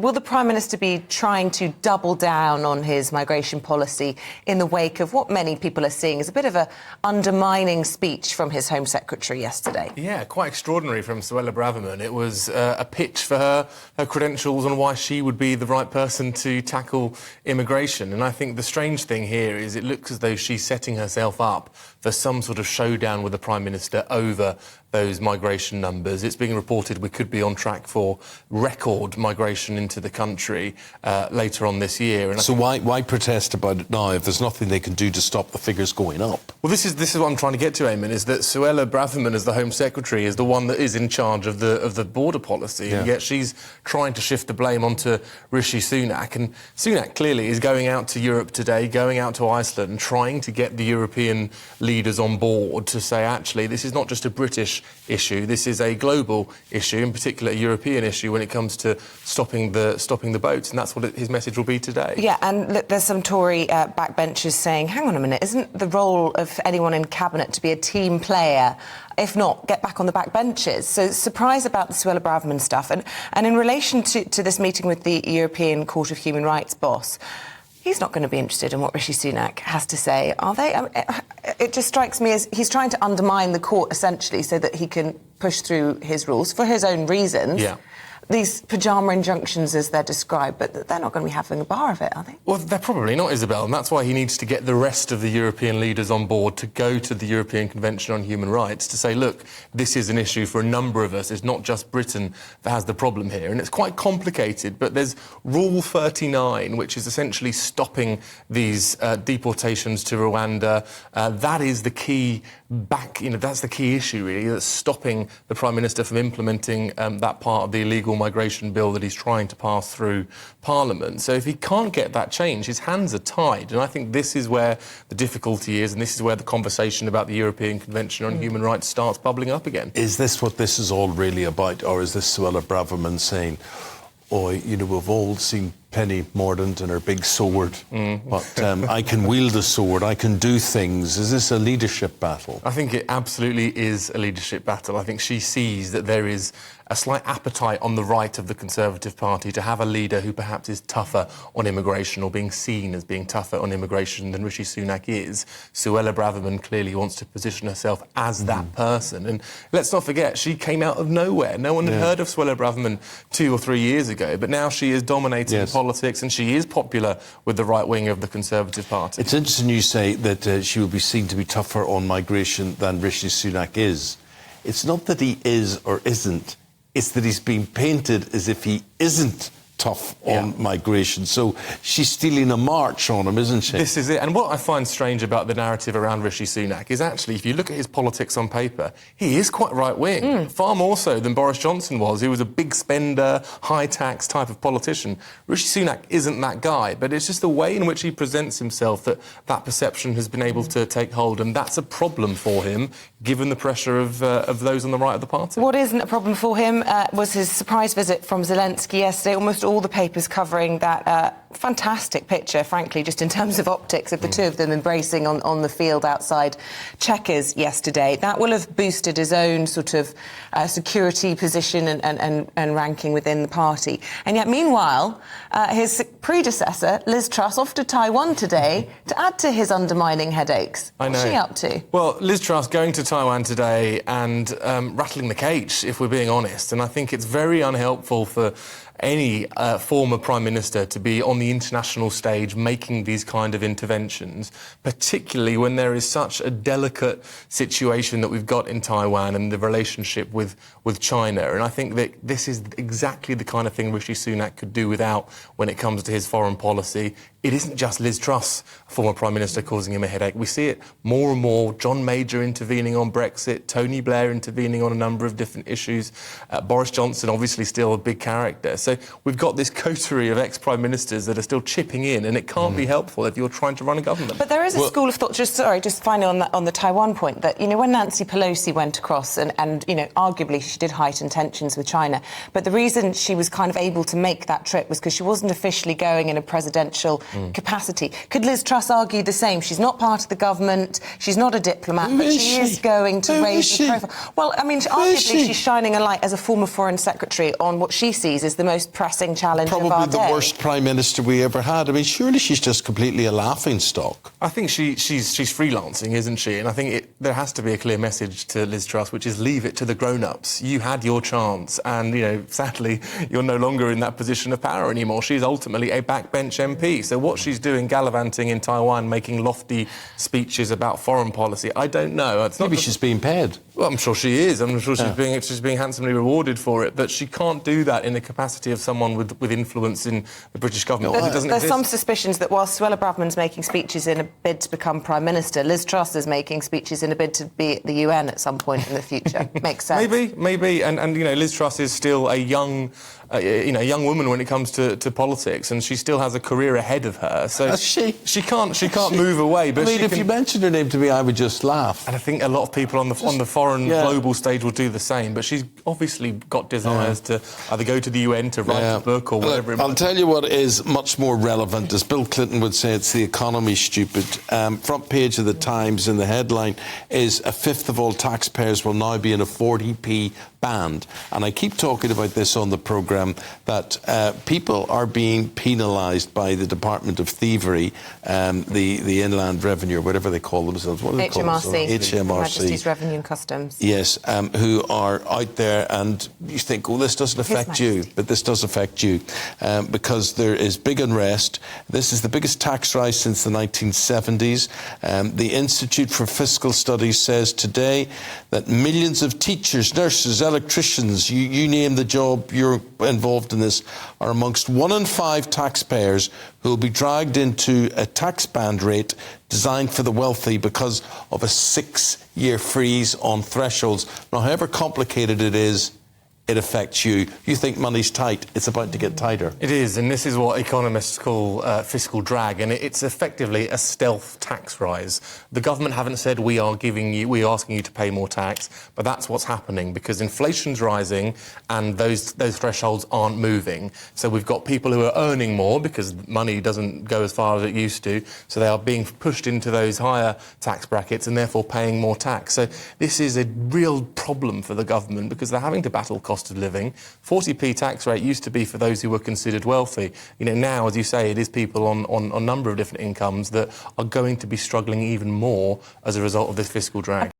will the Prime Minister be trying to double down on his migration policy in the wake of what many people are seeing as a bit of a undermining speech from his Home Secretary yesterday? Yeah, quite extraordinary from Suella Braverman. It was a pitch for her credentials on why she would be the right person to tackle immigration. And I think the strange thing here is it looks as though she's setting herself up for some sort of showdown with the Prime Minister over those migration numbers. It's being reported we could be on track for record migration into the country later on this year. And so why protest about it now if there's nothing they can do to stop the figures going up? Well, this is what I'm trying to get to, Eamon, is that Suella Braverman, as the Home Secretary, is the one that is in charge of the border policy, and yet she's trying to shift the blame onto Rishi Sunak. And Sunak clearly is going out to Europe today, going out to Iceland, and trying to get the European leaders on board to say, actually, this is not just a British issue, this is a global issue, in particular a European issue when it comes to stopping the boats, and that's what his message will be today. Yeah, and look, there's some Tory backbenchers saying, hang on a minute, isn't the role of anyone in Cabinet to be a team player? If not, get back on the back benches. So surprise about the Suella Braverman stuff. And in relation to this meeting with the European Court of Human Rights boss, he's not going to be interested in what Rishi Sunak has to say, are they? I mean, it just strikes me as he's trying to undermine the court, essentially, so that he can push through his rules for his own reasons. Yeah. These pyjama injunctions, as they're described, but they're not going to be having a bar of it, are they? Well, they're probably not, Isabel, and that's why he needs to get the rest of the European leaders on board to go to the European Convention on Human Rights to say, look, this is an issue for a number of us. It's not just Britain that has the problem here. And it's quite complicated, but there's Rule 39, which is essentially stopping these deportations to Rwanda. That is the key that's the key issue, really, that's stopping the Prime Minister from implementing that part of the illegal migration bill that he's trying to pass through Parliament. So if he can't get that change, his hands are tied. And I think this is where the difficulty is, and this is where the conversation about the European Convention on Human Rights starts bubbling up again. Is this what this is all really about, or is this Suella Braverman saying, oh, we've all seen Penny Mordaunt and her big sword, but I can wield a sword, I can do things. Is this a leadership battle? I think it absolutely is a leadership battle. I think she sees that there is a slight appetite on the right of the Conservative Party to have a leader who perhaps is tougher on immigration, or being seen as being tougher on immigration than Rishi Sunak is. Suella Braverman clearly wants to position herself as that person. And let's not forget, she came out of nowhere. No one had heard of Suella Braverman 2 or 3 years ago, but now she is dominating politics, and she is popular with the right wing of the Conservative Party. It's interesting you say that she will be seen to be tougher on migration than Rishi Sunak is. It's not that he is or isn't, it's that he's being painted as if he isn't tough on migration. So she's stealing a march on him, isn't she? This is it. And what I find strange about the narrative around Rishi Sunak is actually, if you look at his politics on paper, he is quite right-wing, far more so than Boris Johnson was, who was a big spender, high-tax type of politician. Rishi Sunak isn't that guy, but it's just the way in which he presents himself that perception has been able to take hold, and that's a problem for him, given the pressure of those on the right of the party. What isn't a problem for him was his surprise visit from Zelensky yesterday. Almost all the papers covering that fantastic picture, frankly, just in terms of optics, of the two of them embracing on the field outside Chequers yesterday. That will have boosted his own sort of security position and ranking within the party. And yet, meanwhile, his predecessor, Liz Truss, off to Taiwan today to add to his undermining headaches. What's she up to? Well, Liz Truss going to Taiwan today and rattling the cage, if we're being honest. And I think it's very unhelpful for any former Prime Minister to be on the international stage making these kind of interventions, particularly when there is such a delicate situation that we've got in Taiwan and the relationship with China. And I think that this is exactly the kind of thing Rishi Sunak could do without when it comes to his foreign policy. It isn't just Liz Truss, former Prime Minister, causing him a headache. We see it more and more. John Major intervening on Brexit, Tony Blair intervening on a number of different issues, Boris Johnson obviously still a big character. So we've got this coterie of ex-Prime Ministers that are still chipping in, and it can't be helpful if you're trying to run a government. But there is a school of thought, just finally on the Taiwan point, that, when Nancy Pelosi went across and arguably she did heighten tensions with China, but the reason she was kind of able to make that trip was because she wasn't officially going in a presidential capacity. Could Liz Truss argue the same? She's not part of the government, she's not a diplomat, but she is going to raise the profile. Well, I mean, arguably she's shining a light as a former Foreign Secretary on what she sees as the most most pressing challenge of our Probably the day. worst Prime Minister we ever had. I mean, surely she's just completely a laughingstock. I think she's freelancing, isn't she? And I think there has to be a clear message to Liz Truss, which is leave it to the grown-ups. You had your chance, and, you know, sadly, you're no longer in that position of power anymore. She's ultimately a backbench MP. So what she's doing, gallivanting in Taiwan, making lofty speeches about foreign policy, I don't know. Maybe she's being paid. Well, I'm sure she is. I'm sure she's being handsomely rewarded for it. But she can't do that in the capacity of someone with influence in the British government. There's some suspicions that while Suella Braverman's making speeches in a bid to become Prime Minister, Liz Truss is making speeches in a bid to be at the UN at some point in the future. Makes sense. Maybe. And you know, Liz Truss is still a young woman when it comes to politics, and she still has a career ahead of her. So she can't move away. But I mean, if you mentioned her name to me, I would just laugh. And I think a lot of people on the foreign global stage will do the same. But she's obviously got desires to either go to the UN to write a book or whatever. I'll tell you what is much more relevant. As Bill Clinton would say, it's the economy, stupid. Front page of the Times, and the headline is a fifth of all taxpayers will now be in a 40p band. And I keep talking about this on the programme, that people are being penalised by the Department of Thievery, the Inland Revenue, or whatever they call themselves. What do they call themselves? HMRC. Majesty's Revenue and Customs. Yes, who are out there, and you think, oh, this doesn't affect you, but this does affect you, because there is big unrest. This is the biggest tax rise since the 1970s. The Institute for Fiscal Studies says today that millions of teachers, nurses, electricians, you name the job, you're involved in this, are amongst 1 in 5 taxpayers who will be dragged into a tax band rate designed for the wealthy because of a 6-year freeze on thresholds. Now, however complicated it is, it affects you. You think money's tight, it's about to get tighter. It is, and this is what economists call fiscal drag, and it's effectively a stealth tax rise. The government haven't said we're asking you to pay more tax, but that's what's happening because inflation's rising and those thresholds aren't moving. So we've got people who are earning more because money doesn't go as far as it used to, so they are being pushed into those higher tax brackets and therefore paying more tax. So this is a real problem for the government because they're having to battle cost of living. 40p tax rate used to be for those who were considered wealthy. You know, now, as you say, it is people on a number of different incomes that are going to be struggling even more as a result of this fiscal drag.